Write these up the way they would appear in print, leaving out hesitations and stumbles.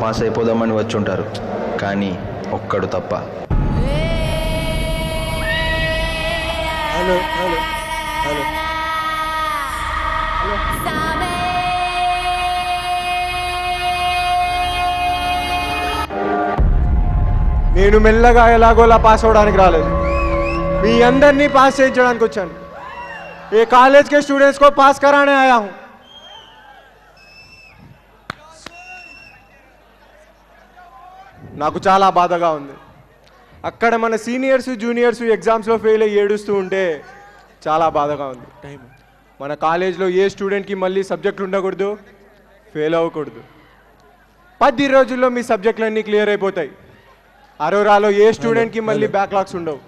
Pass అయిపోదామని వచ్చుంటారు, కానీ ఒక్కడు తప్ప. హలో హలో హలో నేను మెల్లగా ఎలాగోలా పాస్ అవ్వడానికి రాలేదు, మీ అందరినీ पास చేయించడానికి వచ్చాను. ఏ కాలేజ్ के स्टूडेंट्स को पास कराने आया हूं. నాకు చాలా బాధగా ఉంది. అక్కడ మన సీనియర్స్ జూనియర్స్ ఎగ్జామ్స్లో ఫెయిల్ అయ్యి ఏడుస్తూ ఉంటే చాలా బాధగా ఉంది. మన కాలేజ్లో ఏ స్టూడెంట్కి మళ్ళీ సబ్జెక్టులు ఉండకూడదు, ఫెయిల్ అవ్వకూడదు. 10 రోజుల్లో మీ సబ్జెక్టులన్నీ క్లియర్ అయిపోతాయి. అరోరాలో ఏ స్టూడెంట్కి మళ్ళీ బ్యాక్లాగ్స్ ఉండవు.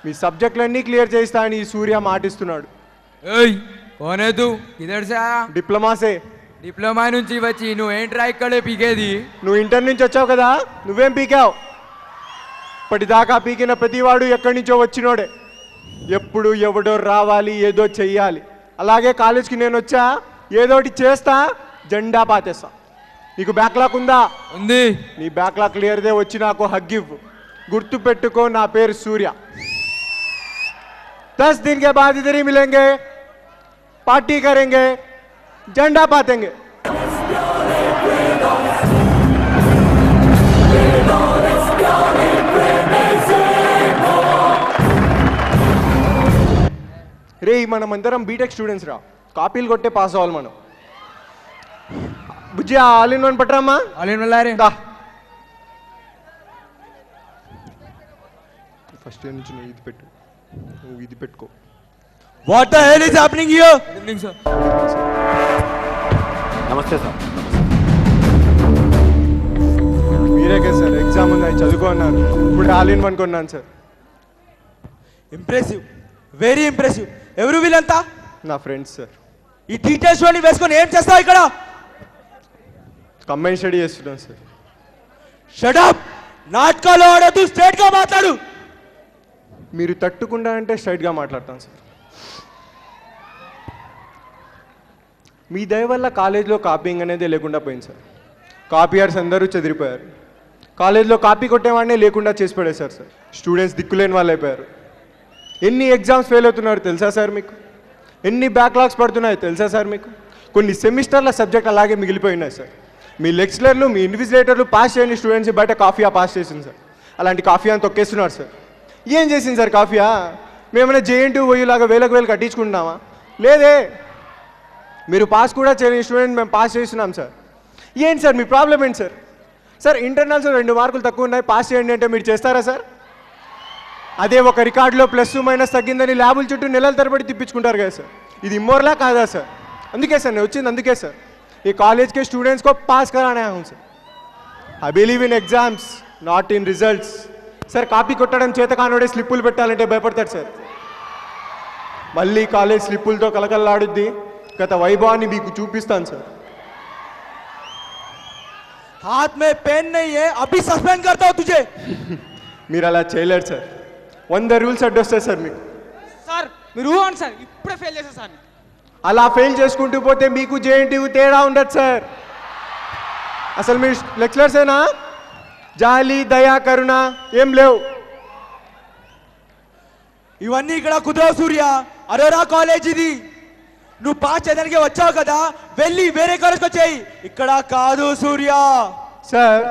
మీ సబ్జెక్టులన్నీ క్లియర్ చేయిస్తా అని ఈ సూర్య మాటిస్తున్నాడు. డిప్లొమా సే. డిప్లొమా నుంచి వచ్చి నువ్వేంట్రా ఇక్కడే పీకేది? నువ్వు ఇంటర్ నుంచి వచ్చావు కదా, నువ్వేం పీకావు? ఇప్పటిదాకా పీకిన ప్రతివాడు ఎక్కడి నుంచో వచ్చినోడే. ఎప్పుడు ఎవడో రావాలి, ఏదో చెయ్యాలి. అలాగే కాలేజ్కి నేను వచ్చా, ఏదోటి చేస్తా, జెండా పాతేస్తా. నీకు బ్యాక్లాగ్ ఉందా? ఉంది. నీ బ్యాక్లాగ్ క్లియర్దే వచ్చి నాకు హగ్ ఇవ్వు. గుర్తు పెట్టుకో, నా పేరు సూర్య. 10 दिन के बाद इधर ही मिलेंगे, पार्टी करेंगे, झंडा पातेंगे. రే మనమందరం బీటెక్ స్టూడెంట్స్ రా, కాపీలు కొట్టే పాస్ అవ్వాలి మనం. బుజ్జి ఆల్ ఇన్ వన్ పట్టరామ్మా. ఆల్ ఇన్ వన్ దా. ఫస్ట్ ఇయర్ నుంచి నువ్వు ఇది పెట్టు, నువ్వు ఇది పెట్టుకో. What the hell is happening here? Good evening sir. నమస్తే సార్. మీరే కదా సార్ ఎగ్జామ్ ఉంది చదువుకో అన్నారు, ఇప్పుడు ఆల్ ఇన్ వన్ కొన్నాను సార్. Impressive, very impressive. ఎవరు వీళ్ళంతా? నా ఫ్రెండ్స్ సార్. ఈ టీచర్స్ షోని వేసుకొని ఏం చేస్తావు ఇక్కడ? కంబైన్ స్టడీ చేస్తున్నాను సార్. Shut up. నాటకాలు ఆడొద్దు, స్ట్రైట్ గా మాట్లాడు. మీరు తట్టుకుండా అంటే స్ట్రైట్గా మాట్లాడతాను సార్. మీ దయ వల్ల కాలేజ్లో కాపీయింగ్ అనేది లేకుండా పోయింది సార్. కాపీయర్స్ అందరూ చెదిరిపోయారు. కాలేజ్లో కాపీ కొట్టేవాడినే లేకుండా చేసి పడేశారు సార్. స్టూడెంట్స్ దిక్కులేని వాళ్ళు అయిపోయారు. ఎన్ని ఎగ్జామ్స్ ఫెయిల్ అవుతున్నారు తెలుసా సార్ మీకు? ఎన్ని బ్యాక్లాగ్స్ పడుతున్నాయో తెలుసా సార్ మీకు? కొన్ని సెమిస్టర్ల సబ్జెక్ట్ అలాగే మిగిలిపోయినాయి సార్. మీ లెక్చరర్లు, మీ ఇన్విజిలేటర్లు పాస్ చేయని స్టూడెంట్స్ బయట కాఫీయా పాస్ చేసింది సార్. అలాంటి కాఫీయాని తొక్కేస్తున్నారు సార్. ఏం చేసింది సార్ కాఫీయా? మేమైనా జేఎన్టీ పోయేలాగా వేలకు వేలు కట్టించుకుంటున్నామా? లేదే. మీరు పాస్ కూడా చేయని స్టూడెంట్ మేము పాస్ చేస్తున్నాం సార్. ఏంటి సార్ మీ ప్రాబ్లం ఏంటి సార్? సార్ ఇంటర్నల్స్ 2 మార్కులు తక్కువ ఉన్నాయి, పాస్ చేయండి అంటే మీరు చేస్తారా సార్? అదే ఒక రికార్డులో ప్లస్ మైనస్ తగ్గిందని ల్యాబుల చుట్టూ నెలల తరబడి తిప్పించుకుంటారు కదా సార్. ఇది ఇమ్మోర్లా కాదా సార్? అందుకే సార్ నేను వచ్చింది, అందుకే సార్ ఈ కాలేజ్కి స్టూడెంట్స్ को पास कराने आया हूँ sir. I believe in exams, not in results. Sir copy కొట్టడం చేత కానోడే స్లిప్పులు పెట్టాలంటే భయపడతాడు సార్. మళ్ళీ కాలేజ్ స్లిప్పులతో కలకల్లాడుద్ది. గత వైభవాన్ని మీకు చూపిస్తాను సార్. हाथ में पेन नहीं है, अभी सस्पेंड करता हूं तुझे. మీరు అలా చేయలేరు సార్. 100 రూల్స్ అడ్డొస్తాయి సార్ మీకు. సార్ మీరు అని సార్ ఇప్పుడే ఫెయిల్ చేశారు సార్. అలా ఫెయిల్ చేసుకుంటూ పోతే మీకు జేఎన్టీ తేడా ఉండదు సార్. అసలు మీరు లెక్చరర్సేనా? జాలి, దయా, కరుణ ఏం లేవు. ఇవన్నీ ఇక్కడ కుదరవు సూర్య. అరోరా కాలేజ్ ఇది. నువ్వు పాస్ చేయడానికి వచ్చావు కదా, వెళ్ళి వేరే కాలేజ్కి వచ్చేయి, ఇక్కడ కాదు సూర్య. సార్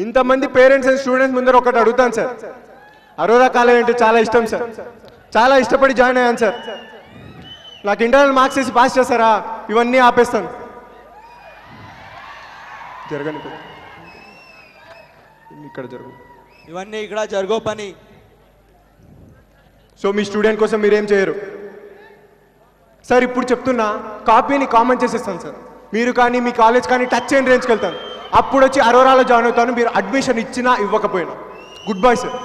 ఇంతమంది పేరెంట్స్ అండ్ స్టూడెంట్స్ ముందర ఒకటి అడుగుతాను సార్. అరోరా కాలేజ్ అంటే చాలా ఇష్టం సార్, చాలా ఇష్టపడి జాయిన్ అయ్యాను సార్. నాకు ఇంటర్నల్ మార్క్స్ వేసి పాస్ చేస్తారా? ఇవన్నీ ఆపేస్తాను. జరగని ఇక్కడ జరుగు. ఇవన్నీ ఇక్కడ జరగో పని. సో మీ స్టూడెంట్ కోసం మీరేం చేయరు సార్? ఇప్పుడు చెప్తున్నా, కాపీని కామన్ చేసేస్తాను సార్. మీరు కానీ మీ కాలేజ్ కానీ టచ్ చేయని రేంజ్కి వెళ్తాను. అప్పుడు వచ్చి అరోరాలో జాయిన్ అవుతాను, మీరు అడ్మిషన్ ఇచ్చినా ఇవ్వకపోయినా. Good bye sir.